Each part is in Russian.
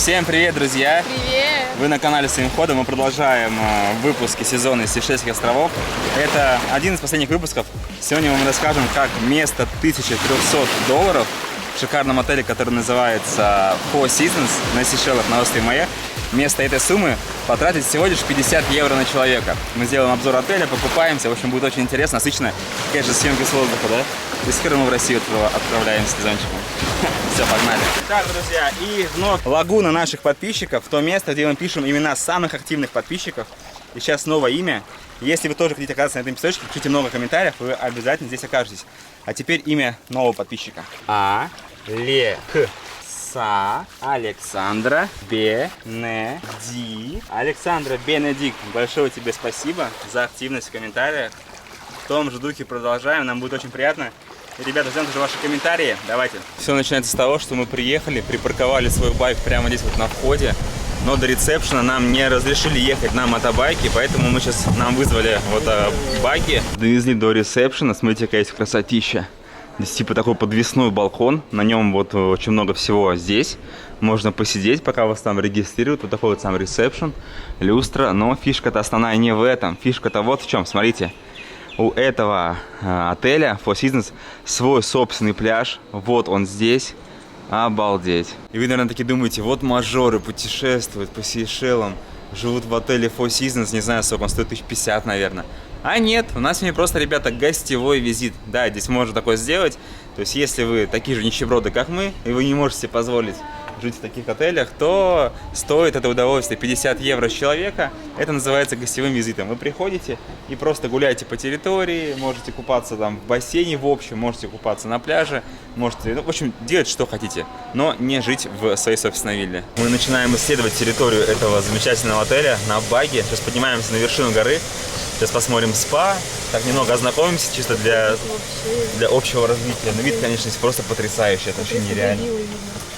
Всем привет, друзья! Привет! Вы на канале Своим ходом. Мы продолжаем выпуски сезона из Сейшельских островов. Это один из последних выпусков. Сегодня мы вам расскажем, как вместо $1300 в шикарном отеле, который называется Four Seasons на Сейшелах на острове Майя, вместо этой суммы потратить всего лишь 50 евро на человека. Мы сделаем обзор отеля, покупаемся. В общем, будет очень интересно, насыщенно. Конечно, съемки с воздуха, да? И скоро мы в Россию отправляемся с сезончиком. Все, погнали. Так, друзья, и вновь лагуна наших подписчиков. То место, где мы пишем имена самых активных подписчиков. И сейчас новое имя. Если вы тоже хотите оказаться на этом песочке, пишите много комментариев, вы обязательно здесь окажетесь. А теперь имя нового подписчика. Александра Бенедикт. Александра Бенедикт, большое тебе спасибо за активность в комментариях. В том же духе продолжаем, нам будет очень приятно. И, ребята, ждем тоже ваши комментарии. Давайте. Все начинается с того, что мы приехали, припарковали свой байк прямо здесь вот на входе. Но до ресепшена нам не разрешили ехать на мотобайке, поэтому нам вызвали вот багги. Довезли до ресепшена. Смотрите, какая есть красотища. Здесь типа такой подвесной балкон. На нем вот очень много всего здесь. Можно посидеть, пока вас там регистрируют. Вот такой вот сам ресепшн, люстра. Но фишка-то основная не в этом. Фишка-то вот в чем. Смотрите. У этого отеля Four Seasons свой собственный пляж. Вот он здесь. Обалдеть. И вы, наверное, таки думаете, вот мажоры путешествуют по Сейшелам, живут в отеле Four Seasons, не знаю, сколько он стоит, 1050, наверное. А нет, у нас сегодня просто, ребята, гостевой визит. Да, здесь можно такое сделать. То есть, если вы такие же нищеброды, как мы, и вы не можете позволить жить в таких отелях, то стоит это удовольствие 50 евро с человека. Это называется гостевым визитом. Вы приходите и просто гуляете по территории, можете купаться там в бассейне в общем, можете купаться на пляже, можете, в общем, делать что хотите, но не жить в своей собственной вилле. Мы начинаем исследовать территорию этого замечательного отеля на багги. Сейчас поднимаемся на вершину горы. Сейчас посмотрим спа, так немного ознакомимся, чисто для общего развития. Но вид, конечно, здесь просто потрясающий, это вообще нереально.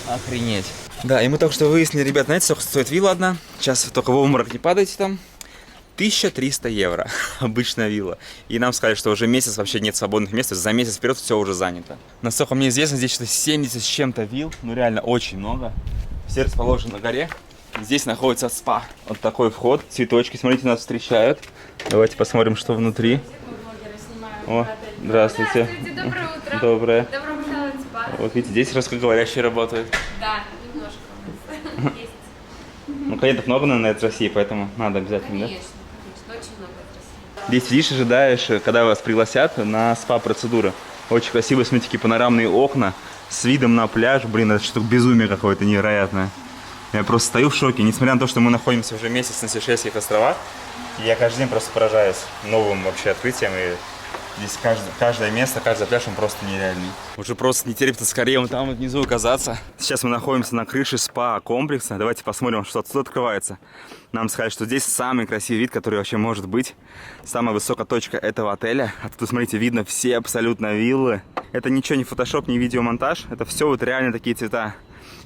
Охренеть. Да, и мы только что выяснили, ребят, знаете, сколько стоит вилла одна? Сейчас только в обморок не падайте там. 1300 евро обычная вилла. И нам сказали, что уже месяц вообще нет свободных мест, за месяц вперед все уже занято. Насколько мне известно, здесь что-то 70 с чем-то вилл, ну реально очень много. Все расположены на горе. Здесь находится спа. Вот такой вход, цветочки, смотрите, нас встречают. Давайте посмотрим, что внутри. О, здравствуйте. Здравствуйте, доброе утро. Доброе. Добро пожаловать в спа. Вот видите, здесь русскоговорящие работают. Да, немножко у нас есть. Ну, клиентов много, наверное, из России, поэтому надо обязательно, Конечно, конечно, очень много из России. Здесь сидишь, ожидаешь, когда вас пригласят на спа-процедуры. Очень красивые, смотрите, такие панорамные окна с видом на пляж. Блин, это что-то безумие какое-то невероятное. Я просто стою в шоке, несмотря на то, что мы находимся уже месяц на Сейшельских островах. Я каждый день просто поражаюсь новым вообще открытием. И здесь каждое место, каждый пляж, он просто нереальный. Уже просто не терпится скорее вон там вот внизу оказаться. Сейчас мы находимся на крыше спа-комплекса. Давайте посмотрим, что отсюда открывается. Нам сказали, что здесь самый красивый вид, который вообще может быть. Самая высокая точка этого отеля. Оттуда, смотрите, видно все абсолютно виллы. Это ничего не фотошоп, не видеомонтаж. Это все вот реально такие цвета.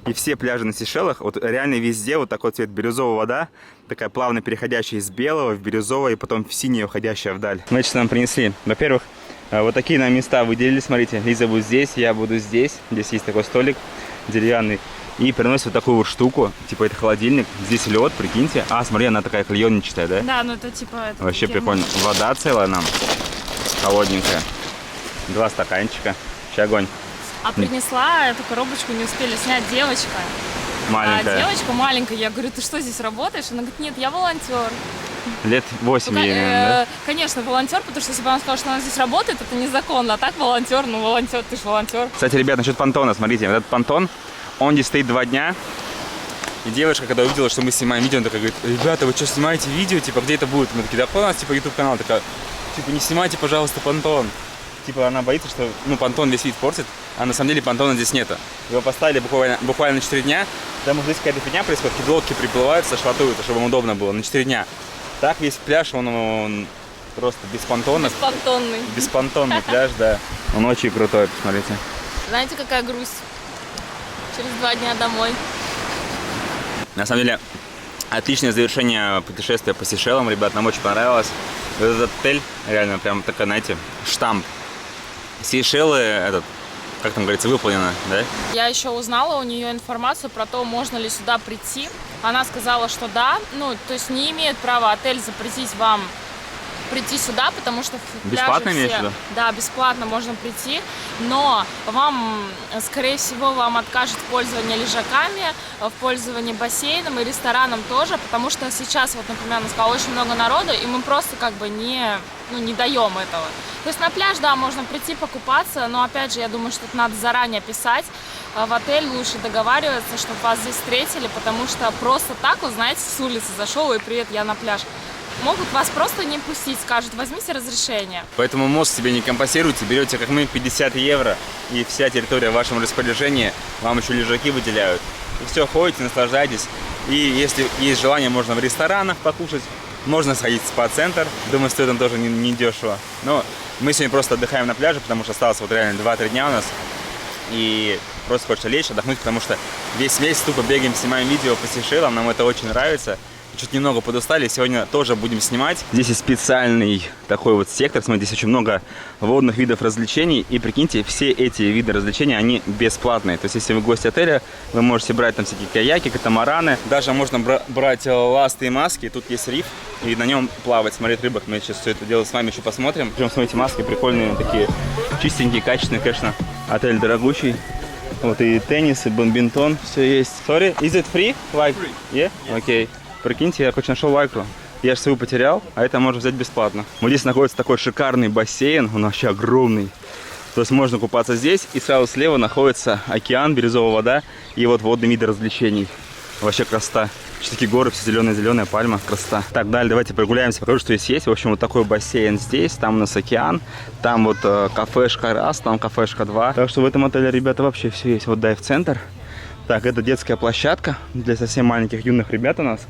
И все пляжи на Сейшелах, вот реально везде вот такой цвет, бирюзовая вода, такая плавно переходящая из белого в бирюзовое и потом в синее уходящая вдаль. Значит, нам принесли, во-первых, вот такие нам места выделили, смотрите, Лиза будет здесь, я буду здесь, здесь есть такой столик деревянный, и приносит вот такую вот штуку, типа это холодильник, здесь лед, прикиньте. А, смотри, она такая клеенчатая, да? Да, ну это типа... Это вообще прикольно. Вода целая нам, холодненькая, 2 стаканчика, вообще огонь. А принесла эту коробочку, не успели снять девочка. Маленькая. Девочка маленькая. Я говорю, ты что, здесь работаешь? Она говорит, нет, я волонтер. Лет 8 ей, да? Конечно, волонтер, потому что если бы она сказала, что она здесь работает, это незаконно. А так волонтер, ну волонтер, ты же волонтер. Кстати, ребят, насчет понтона, смотрите, вот этот понтон, он здесь стоит 2 дня. И девушка, когда увидела, что мы снимаем видео, она такая говорит, ребята, вы что, снимаете видео, типа, где это будет? Мы такие, да, у нас, типа, YouTube канал, такая, типа, не снимайте, пожалуйста, понтон. Типа она боится, что понтон весь вид портит, а на самом деле понтона здесь нету. Его поставили буквально на 4 дня, потому что здесь какая-то фигня происходит, какие-то лодки приплываются, швартуются, чтобы им удобно было, на 4 дня. Так весь пляж, он просто без понтона. Беспонтонный. Беспонтонный пляж, да. Он очень крутой, посмотрите. Знаете, какая грусть? Через 2 дня домой. На самом деле, отличное завершение путешествия по Сейшелам, ребят, нам очень понравилось. Этот отель реально прям такой, знаете, штамп. Сейшелы, как там говорится, выполнено, да? Я еще узнала у нее информацию про то, можно ли сюда прийти. Она сказала, что да, ну, то есть не имеет права отель запретить вам прийти сюда, потому что Бесплатно пляжи имеешь в все, виду? да, бесплатно можно прийти, но вам, скорее всего, вам откажут в пользовании лежаками, в пользовании бассейном и рестораном тоже, потому что сейчас, вот, например, она сказала, очень много народу, и мы просто как бы не даем этого. То есть на пляж, да, можно прийти покупаться, но опять же, я думаю, что это надо заранее писать в отель, лучше договариваться, чтобы вас здесь встретили, потому что просто так, вы знаете, с улицы зашел и привет, я на пляж. Могут вас просто не пустить, скажут, возьмите разрешение. Поэтому мост себе не компенсируйте, берете как мы 50 евро, и вся территория в вашем распоряжении, вам еще лежаки выделяют. И все, ходите, наслаждайтесь. И если есть желание, можно в ресторанах покушать, можно сходить в спа-центр. Думаю, стоит он тоже не дешево. Но мы сегодня просто отдыхаем на пляже, потому что осталось вот реально 2-3 дня у нас. И просто хочется лечь, отдохнуть, потому что весь месяц тупо бегаем, снимаем видео по Сейшелам, нам это очень нравится. Чуть немного подустали, сегодня тоже будем снимать. Здесь есть специальный такой вот сектор, смотрите, здесь очень много водных видов развлечений. И прикиньте, все эти виды развлечений, они бесплатные. То есть, если вы гость отеля, вы можете брать там всякие каяки, катамараны. Даже можно брать ласты и маски. Тут есть риф, и на нем плавать, смотреть рыбок. Мы сейчас все это дело с вами еще посмотрим. Причем, смотрите, маски прикольные, такие чистенькие, качественные, конечно. Отель дорогущий. Вот и теннис, и бадминтон, все есть. Sorry, is it free? Like? Yeah? Okay. Прикиньте, я хоть нашел лайкру. Я же свою потерял, а это можно взять бесплатно. Вот здесь находится такой шикарный бассейн, он вообще огромный. То есть можно купаться здесь, и сразу слева находится океан, бирюзовая вода и вот водный вид развлечений. Вообще красота. Такие горы, все зеленая пальма, красота. Так, далее давайте прогуляемся, покажу, что здесь есть. В общем, вот такой бассейн здесь, там у нас океан, там вот кафешка раз, там кафешка 2. Так что в этом отеле, ребята, вообще все есть. Вот дайв-центр. Так, это детская площадка для совсем маленьких юных ребят у нас.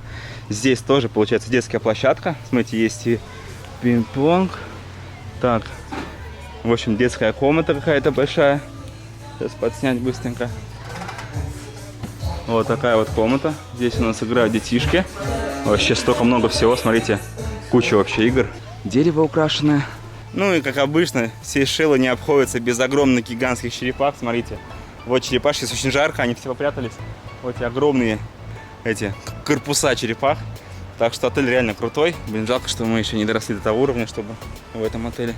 Здесь тоже, получается, детская площадка. Смотрите, есть и пинг-понг. Так, в общем, детская комната какая-то большая. Сейчас подснять быстренько. Вот такая вот комната. Здесь у нас играют детишки. Вообще столько много всего, смотрите. Куча вообще игр. Дерево украшенное. Ну и как обычно, Сейшелы не обходятся без огромных гигантских черепах. Смотрите. Вот черепашки, сейчас очень жарко, они все попрятались. Вот эти огромные корпуса черепах. Так что отель реально крутой. Блин, жалко, что мы еще не доросли до того уровня, чтобы в этом отеле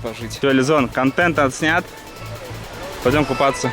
пожить. Все, Лизон, контент отснят. Пойдем купаться.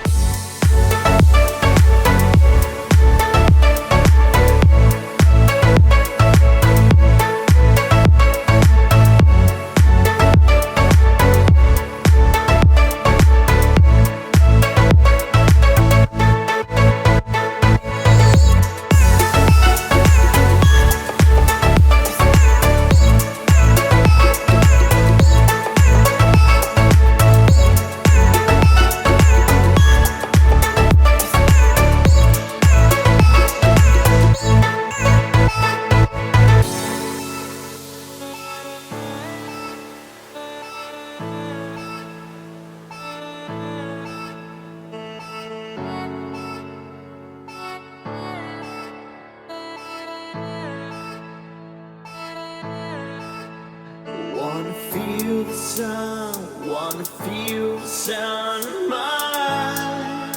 Wanna feel the sun, wanna feel the sound of mine.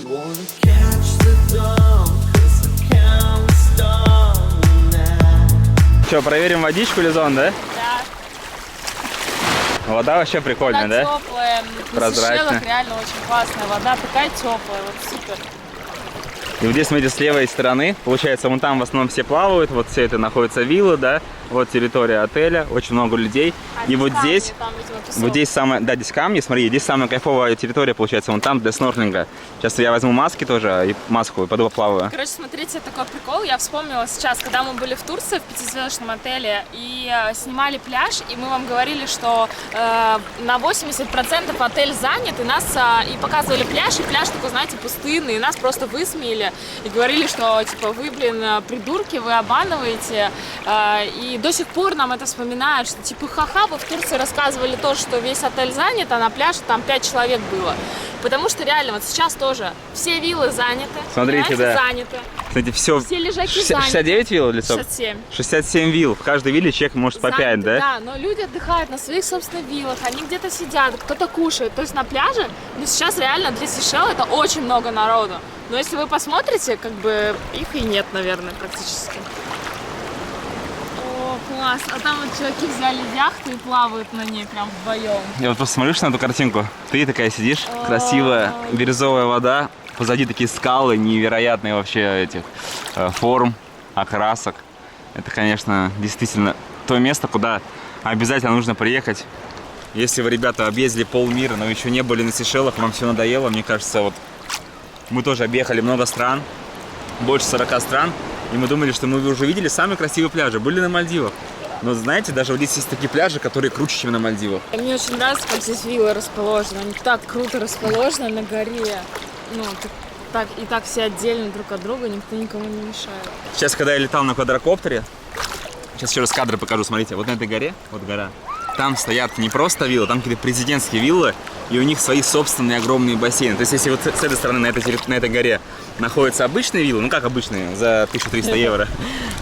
Wanna catch the dawn, 'cause I can't stop now. Что, проверим водичку, Лизон, да? Да. Вода вообще прикольная, Вода да? теплая, на Прозрачная. Сейшелах реально очень классная вода, такая теплая, вот супер. И вот здесь, смотрите, с левой стороны, получается, вон там в основном все плавают, вот все это находится виллы, да, вот территория отеля, очень много людей. И вот камни, здесь, там, видимо, песок. вот здесь самая, да, здесь камни, смотри, здесь самая кайфовая территория, получается, вон там для снорклинга. Сейчас я возьму маски тоже, и маску, и пойду поплаваю. Короче, смотрите, такой прикол. Я вспомнила сейчас, когда мы были в Турции, в 5-звездочном отеле, и снимали пляж, и мы вам говорили, что на 80% отель занят, и нас и показывали пляж, и пляж такой, знаете, пустынный, и нас просто высмеяли, и говорили, что, типа, вы, блин, придурки, вы обманываете, и до сих пор нам это вспоминают, что, типа, ха-ха, вы в Турции рассказывали то, что весь отель занят, а на пляже там 5 человек было. Потому что реально вот сейчас тоже все виллы заняты. Смотрите, да. Заняты. Кстати, все лежаки 69 вилл или 67. 67 вилл. В каждой вилле человек может по 5, Заняты, да? Да, но люди отдыхают на своих собственных виллах, они где-то сидят, кто-то кушает. То есть на пляже, ну сейчас реально для Сейшел это очень много народу. Но если вы посмотрите, как бы их и нет, наверное, практически. О, класс. А там вот чуваки взяли яхту и плавают на ней прям вдвоем. Я вот просто смотришь на эту картинку, ты такая сидишь, красивая бирюзовая вода, позади такие скалы невероятные вообще этих форм, окрасок. Это, конечно, действительно то место, куда обязательно нужно приехать. Если вы, ребята, объездили полмира, но еще не были на Сейшелах, вам все надоело, мне кажется, вот мы тоже объехали много стран, больше 40 стран, и мы думали, что мы уже видели самые красивые пляжи, были на Мальдивах. Но знаете, даже вот здесь есть такие пляжи, которые круче, чем на Мальдивах. Мне очень нравится, как здесь виллы расположены. Они так круто расположены на горе. Ну, так все отдельно друг от друга, никто никому не мешает. Сейчас, когда я летал на квадрокоптере, сейчас еще раз кадры покажу, смотрите, вот на этой горе, вот гора, там стоят не просто виллы, там какие-то президентские виллы, и у них свои собственные огромные бассейны. То есть, если вот с этой стороны на этой горе находятся обычные виллы, ну как обычные, за 1300 евро,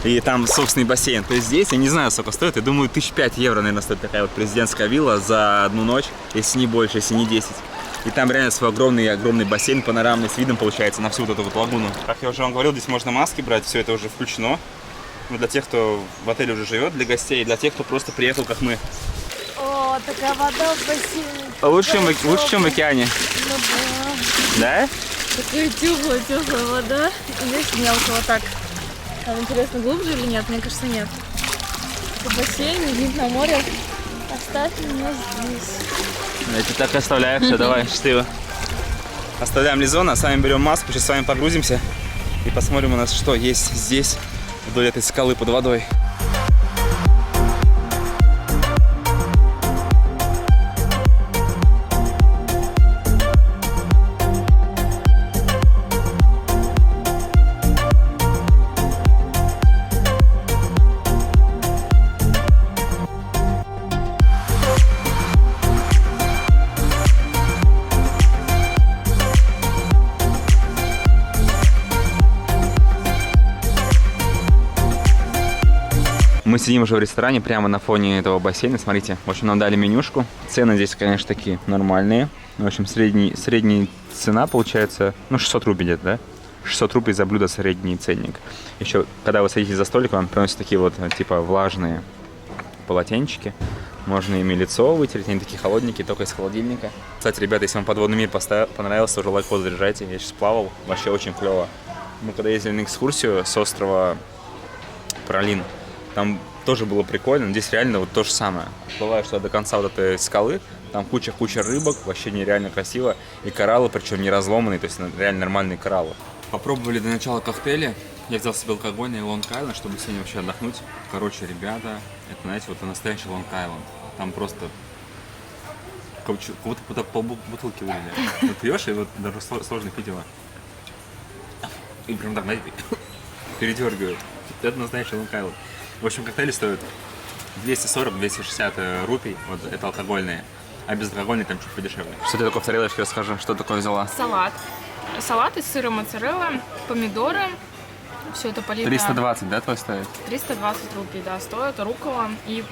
и там собственный бассейн, то есть здесь, я не знаю, сколько стоит, я думаю, 5 евро, наверное, стоит такая вот президентская вилла за одну ночь, если не больше, если не 10. И там реально свой огромный бассейн панорамный с видом получается на всю вот эту вот лагуну. Как я уже вам говорил, здесь можно маски брать, все это уже включено. Ну, для тех, кто в отеле уже живет, для гостей, и для тех, кто просто приехал, как мы. О, такая вода в бассейне. Лучше, чем в океане. Ну да. Да? Такая теплая вода. И здесь мелко вот так. Там интересно, глубже или нет? Мне кажется, нет. Это бассейн, вид на море. Оставь меня здесь. Я тебе так оставляю, все, давай, счастливо. Оставляем Лизона, а сами берем маску, сейчас с вами погрузимся и посмотрим у нас, что есть здесь, вдоль этой скалы под водой. Мы сидим уже в ресторане прямо на фоне этого бассейна. Смотрите, в общем, нам дали менюшку. Цены здесь, конечно, такие нормальные. В общем, средняя цена получается, ну, 600 рублей где-то, да? 600 рублей за блюдо, средний ценник. Еще, когда вы садитесь за столик, вам приносят такие вот, типа, влажные полотенчики. Можно ими лицо вытереть, они такие холодненькие, только из холодильника. Кстати, ребята, если вам подводный мир понравился, уже лайк заряжайте. Я сейчас плавал, вообще очень клево. Мы когда ездили на экскурсию с острова Пролин, там тоже было прикольно, но здесь реально вот то же самое. Плываешь туда до конца вот этой скалы, там куча рыбок, вообще нереально красиво. И кораллы, причем не разломанные, то есть реально нормальные кораллы. Попробовали до начала коктейли. Я взял себе алкогольный Лонг-Айленд, чтобы сегодня вообще отдохнуть. Короче, ребята, это, знаете, вот настоящий Лонг-Айленд. Там просто как будто полбутылки вылили. Вот пьешь, и вот даже сложно пить его. И прям так, знаете, передергивает. Это настоящий Лонг-Айленд. В общем, коктейли стоят 240-260 рупий, вот это алкогольные, а безалкогольные там чуть подешевле. Что ты такое в тарелочке, расскажи, что такое взяла? Салат из сыра моцарелла, помидоры, все это полито. 320, да, твой стоит? 320 рупий, да, стоит, руккола и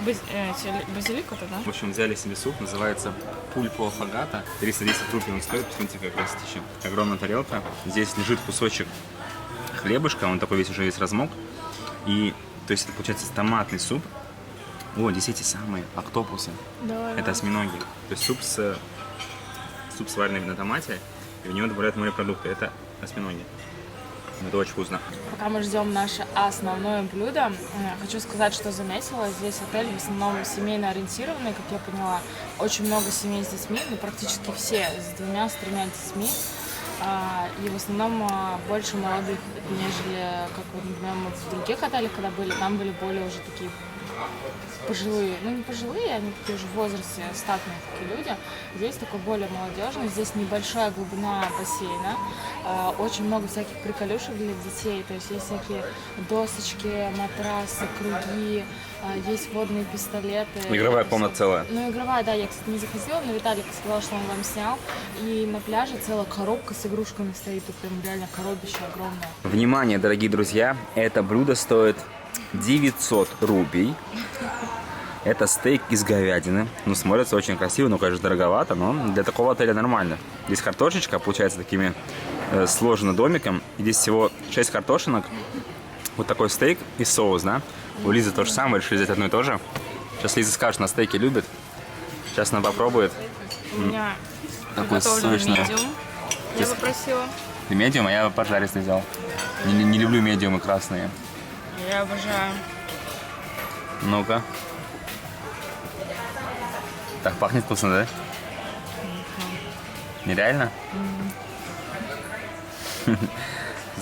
базилик это, да? В общем, взяли себе суп, называется пульпо аффогато, 310 рупий он стоит, посмотрите, как красотища. Огромная тарелка, здесь лежит кусочек хлебушка, он такой весь размок, и то есть это получается томатный суп. О, здесь эти самые октопусы. Давай. Это осьминоги. То есть суп сваренный на томате, и в него добавляют морепродукты. Это осьминоги. Это очень вкусно. Пока мы ждем наше основное блюдо, хочу сказать, что заметила. Здесь отель в основном семейно ориентированный, как я поняла. Очень много семей с детьми, ну практически все с 2-3 детьми. И в основном больше молодых, нежели, как вот, например, мы в других отелях, когда были, там были более уже такие пожилые, ну не пожилые, они такие уже в возрасте, статные такие люди. Здесь такой более молодежный, здесь небольшая глубина бассейна, очень много всяких приколюшек для детей, то есть есть всякие досочки, матрасы, круги, есть водные пистолеты. Игровая комната целая. Ну, игровая, да, я, кстати, не заходила, но Виталик сказал, что он вам снял. И на пляже целая коробка с игрушками стоит, тут прям реально коробище огромное. Внимание, дорогие друзья, это блюдо стоит 900 рупий. Это стейк из говядины. Ну, смотрится очень красиво, ну, конечно, дороговато, но для такого отеля нормально. Здесь картошечка, получается, такими сложенным домиком. И здесь всего 6 картошинок. Вот такой стейк и соус, да? У Лизы то же самое, решили взять одно и то же. Сейчас Лиза скажет, что на стейки любит. Сейчас она попробует. У меня Такой приготовлен сочный. медиум. Я попросила. Ты медиум, а я поджаристый взял. Не люблю медиумы красные. Я обожаю. Ну-ка. Так пахнет вкусно, да? Нереально?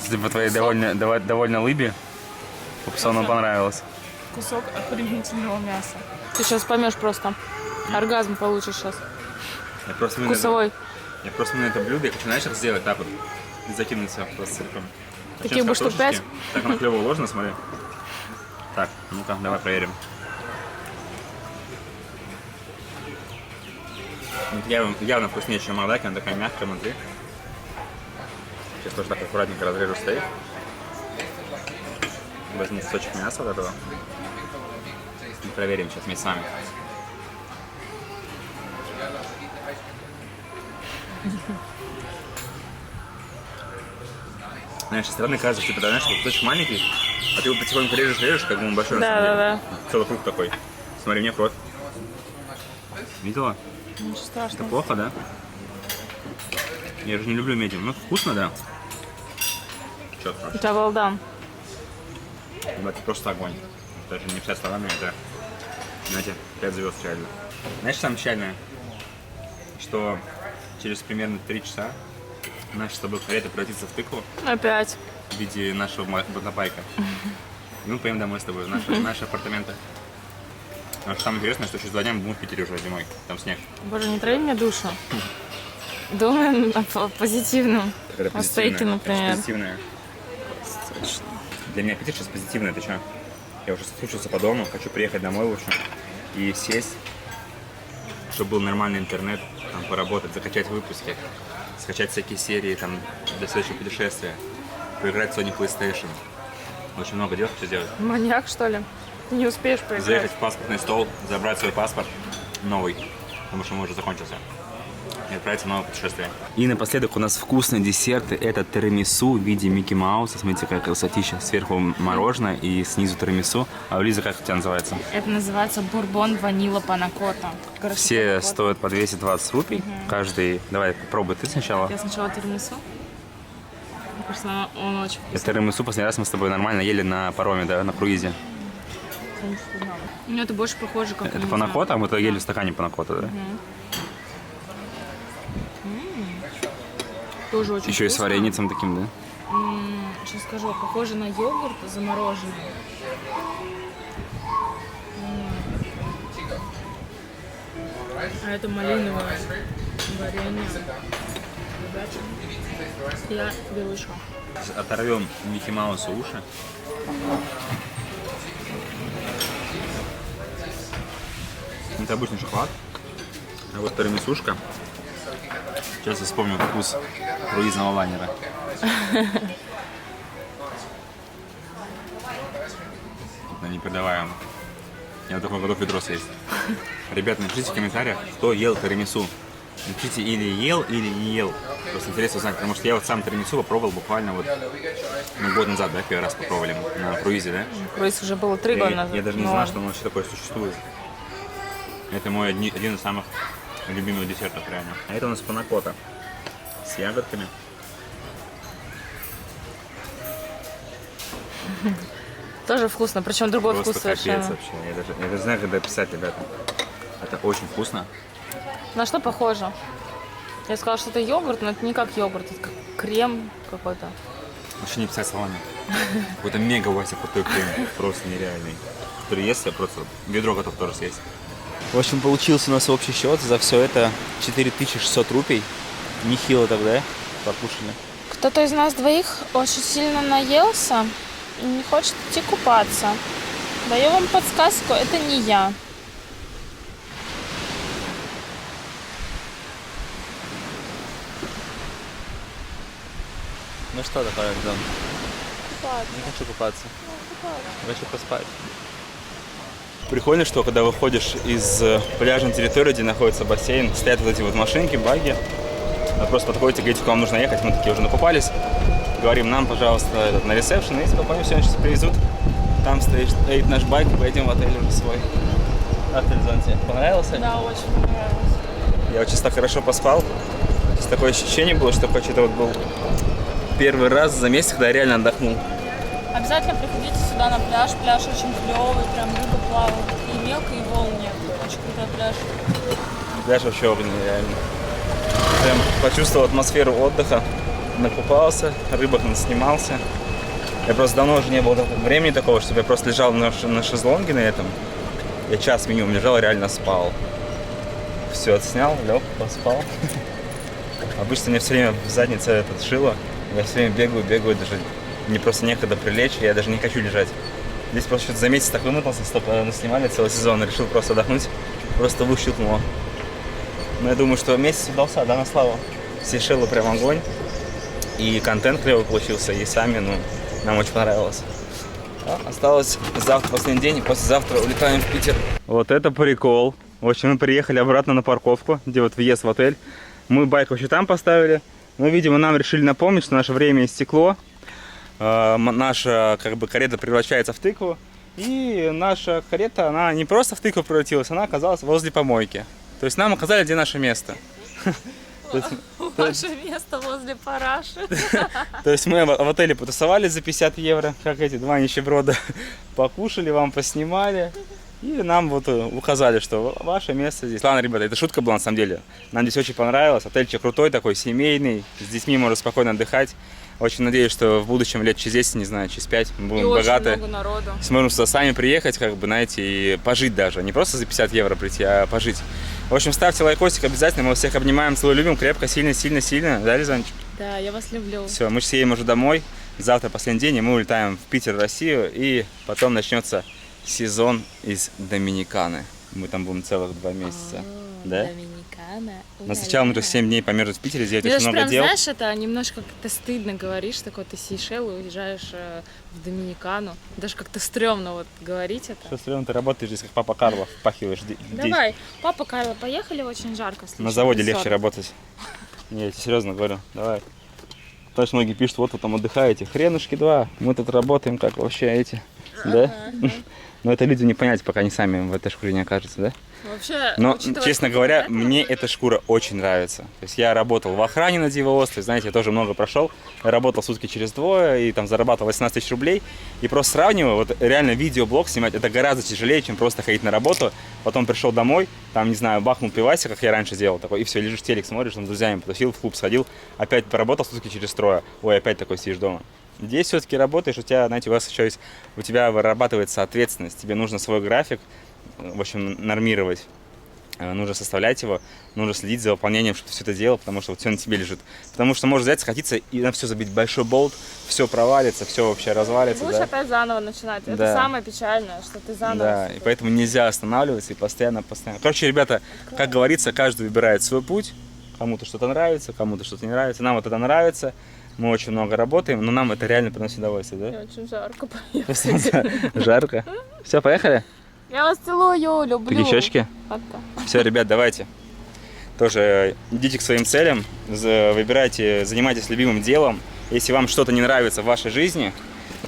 Судя по твоей довольно лыбе, Пупсону понравилось. Кусок охренительного мяса. Ты сейчас поймешь просто. Оргазм получишь сейчас. Я просто Вкусовой. на это блюдо, я хочу, знаешь, как сделать так вот. И закинуть все просто целиком. Таких бы штук 5. Так, она клево уложена, смотри. Так, ну-ка, давай проверим. Явно вкуснее, чем Мадаки, она такая мягкая внутри. Сейчас тоже так аккуратненько разрежу стейк. Возьму кусочек мяса вот этого. И проверим сейчас вместе с вами. Знаешь, со стороны кажется, что ты, знаешь, кусочек маленький, а ты его потихоньку режешь, как бы он большой на самом деле. Да. Целый круг такой. Смотри, мне кровь. Видела? Ничего Это страшного. плохо, да? Я же не люблю медиум. Ну, вкусно, да? Чё У страшно? тебя волдан. Это просто огонь. Даже не вся словами, это, знаете, 5 звезд реально. Знаешь, самое печальное? Что через примерно 3 часа наша с тобой карета превратится в тыкву Опять. в виде нашего мотопайка. И мы поедем домой с тобой, в наши апартаменты. Потому что самое интересное, что через 2 дня мы будем в Питере уже зимой. Там снег. Боже, не трави мне душу. Думаем о позитивном. Это О стейке, например. позитивное. Для меня Питер сейчас позитивное, ты что? Я уже соскучился по дому, хочу приехать домой лучше и сесть, чтобы был нормальный интернет, там поработать, закачать выпуски, скачать всякие серии там для следующего путешествия, поиграть в Sony PlayStation. Очень много дел хочу сделать. Маньяк, что ли? Не успеешь поиграть. Заехать в паспортный стол, забрать свой паспорт новый, потому что он уже закончился. И отправиться в новое путешествие. И напоследок у нас вкусные десерты. Это тирамису в виде Микки Мауса. Смотрите, какая красотища. Сверху мороженое и снизу тирамису. А у Лизы как у тебя называется? Это называется бурбон ванила панакота. Все стоят по 220 рупий. Каждый... Давай, попробуй ты сначала. Я сначала тирамису. Мне кажется, он очень вкусный. Это тирамису последний раз мы с тобой нормально ели на пароме, да, на круизе. Ну, это больше похоже, как... Это панакота, а мы то ели в стакане панакота, да? Тоже очень Еще и с вкусно. вареницем таким, да? Сейчас скажу, похоже на йогурт замороженный. А это малиновое варенье. Я беру еще. Оторвем Микки Маусу уши. Это обычный шоколад. А вот тирамисушка. Сейчас я вспомню вкус круизного лайнера. Это непередаваемо. Я вот такой готов ведро съесть. Ребята, напишите в комментариях, кто ел тирамису. Напишите, или ел, или не ел. Просто интересно узнать, потому что я вот сам тирамису попробовал буквально вот год назад, да, первый раз попробовали на круизе, да? Круиз уже было 3 года назад. Я даже не но знал, что вообще такое существует. Это мой один из самых любимых десертов реально. А это у нас панакота с ягодками. Тоже вкусно, причем другой Просто вкус капец совершенно. вообще. Я даже знаю, когда писать, ребята. Это очень вкусно. На что похоже? Я сказала, что это йогурт, но это не как йогурт, это как крем какой-то. Вообще не писать словами. Какой-то мега Вася крутой крем. Просто нереальный. приезд, я просто ведро готов тоже съесть. В общем, получился у нас общий счет за все это 4600 рупий. Нехило тогда покушали. Кто-то из нас двоих очень сильно наелся и не хочет идти купаться. Даю вам подсказку, это не я. Ну что такое, Антон? Не хочу купаться. Хочу поспать. Прикольно, что когда выходишь из пляжной территории, где находится бассейн, стоят вот эти вот машинки, багги. Вы просто подходите, говорите, куда вам нужно ехать, мы такие уже накупались. Говорим, нам, пожалуйста, на ресепшн, и спокойно все сейчас привезут. Там стоит наш байк, поедем в отель уже свой. Отель Зон тебе понравился? Да, очень понравилось. Я вот сейчас так хорошо поспал. Такое ощущение было, что какой-то вот был первый раз за месяц, когда я реально отдохнул. Обязательно приходите сюда на пляж. Пляж очень клевый, прям рыба плавает. И мелко, и волн нет. Очень крутой пляж. Пляж вообще огненный, реально. Прям почувствовал атмосферу отдыха. Накупался, рыбок наснимался. Я просто давно уже не было времени такого, чтобы я просто лежал на шезлонге на этом. Я час минимум лежал и реально спал. Все отснял, лег, поспал. Обычно мне все время в заднице этот шило. Я все время бегаю, даже мне просто некогда прилечь, я даже не хочу лежать. Здесь просто что-то за месяц так вымотался, столько наснимали целый сезон, решил просто отдохнуть, просто выщелкнуло. Но я думаю, что месяц удался, да, на славу. Сейшелы прям огонь, и контент клевый получился, и сами, нам очень понравилось. Осталось завтра последний день, и послезавтра улетаем в Питер. Вот это прикол. В общем, мы приехали обратно на парковку, где вот въезд в отель. Мы байк вообще там поставили, но, видимо, нам решили напомнить, что наше время истекло. Наша карета превращается в тыкву, и наша карета, она не просто в тыкву превратилась, она оказалась возле помойки. То есть нам указали, где наше место. Ваше место возле параши. То есть мы в отеле потусовались за 50 евро, как эти два нищеброда, покушали, вам поснимали. И нам вот указали, что ваше место здесь. Ладно, ребята, это шутка была на самом деле. Нам здесь очень понравилось. Отельчик крутой такой, семейный. С детьми можно спокойно отдыхать. Очень надеюсь, что в будущем лет через 10, не знаю, через 5 мы будем богаты. Очень много народу. Сможем сюда сами приехать, знаете, и пожить даже. Не просто за 50 евро прийти, а пожить. В общем, ставьте лайкосик обязательно. Мы вас всех обнимаем, целую, любим. Крепко, сильно. Да, Лизанчик? Да, я вас люблю. Все, мы сейчас едем уже домой. Завтра последний день, и мы улетаем в Питер, в Россию. И потом начнется сезон из Доминиканы. Мы там будем целых 2 месяца. Да? Доминикана. Но сначала нужно 7 дней померзнуть в Питере, сделать Мне очень даже много прям, дел. знаешь, это немножко как-то стыдно говоришь, такой ты Сейшелы, уезжаешь в Доминикану. Даже как-то стрёмно вот говорить это. Что стрёмно, ты работаешь здесь как папа Карло, впахиваешь. Давай, папа Карло, поехали, очень жарко. Слишком, На заводе плюс легче 40. работать. Не, я тебе серьезно говорю, давай. Потому что многие пишут, вот вы там отдыхаете. Хренушки 2, мы тут работаем как вообще эти. Да? Но это людям не понять, пока они сами в этой шкуре не окажутся, да? Вообще, Но, учитывая, честно что говоря, это, мне эта шкура очень нравится. То есть я работал в охране на Диво-острове, знаете, я тоже много прошел. Я работал сутки через 2 и там зарабатывал 18 тысяч рублей. И просто сравниваю, вот реально видеоблог снимать, это гораздо тяжелее, чем просто ходить на работу. Потом пришел домой, там, не знаю, бахнул пивасик, как я раньше делал, такой, и все, лежишь, телек смотришь, там, с друзьями потусил, в клуб сходил, опять поработал сутки через 3. Ой, опять такой сидишь дома. Здесь все-таки работаешь, у тебя, знаете, у тебя вырабатывается ответственность, тебе нужно свой график, в общем, нормировать. Нужно составлять его, нужно следить за выполнением, чтобы ты все это делал, потому что вот все на тебе лежит. Потому что может взять, схватиться и на все забить большой болт, все провалится, все вообще развалится. Будешь опять заново начинать. Да. Это самое печальное, что ты заново. Да, и поэтому нельзя останавливаться и постоянно. Короче, ребята, как говорится, каждый выбирает свой путь. Кому-то что-то нравится, кому-то что-то не нравится. Нам вот это нравится. Мы очень много работаем, но нам это реально приносит удовольствие, да? Мне очень жарко, поехали. Жарко. Все, поехали? Я вас целую, люблю. Такие щечки. Пока. Все, ребят, давайте. Тоже идите к своим целям, выбирайте, занимайтесь любимым делом. Если вам что-то не нравится в вашей жизни,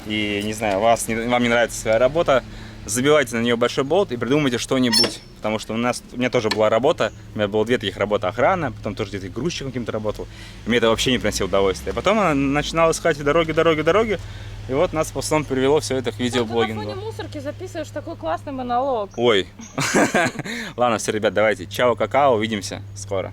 и, не знаю, вам не нравится своя работа, забивайте на нее большой болт и придумайте что-нибудь. Потому что у меня тоже была работа, у меня было 2 таких работы: охрана, потом тоже где-то грузчиком каким-то работал. И мне это вообще не приносило удовольствия. Потом она начинала искать дороги. И вот нас в основном привело все это к видеоблогингу. Ты на фоне мусорки записываешь такой классный монолог. Ой. Ладно, все, ребят, давайте. Чао, какао, увидимся скоро.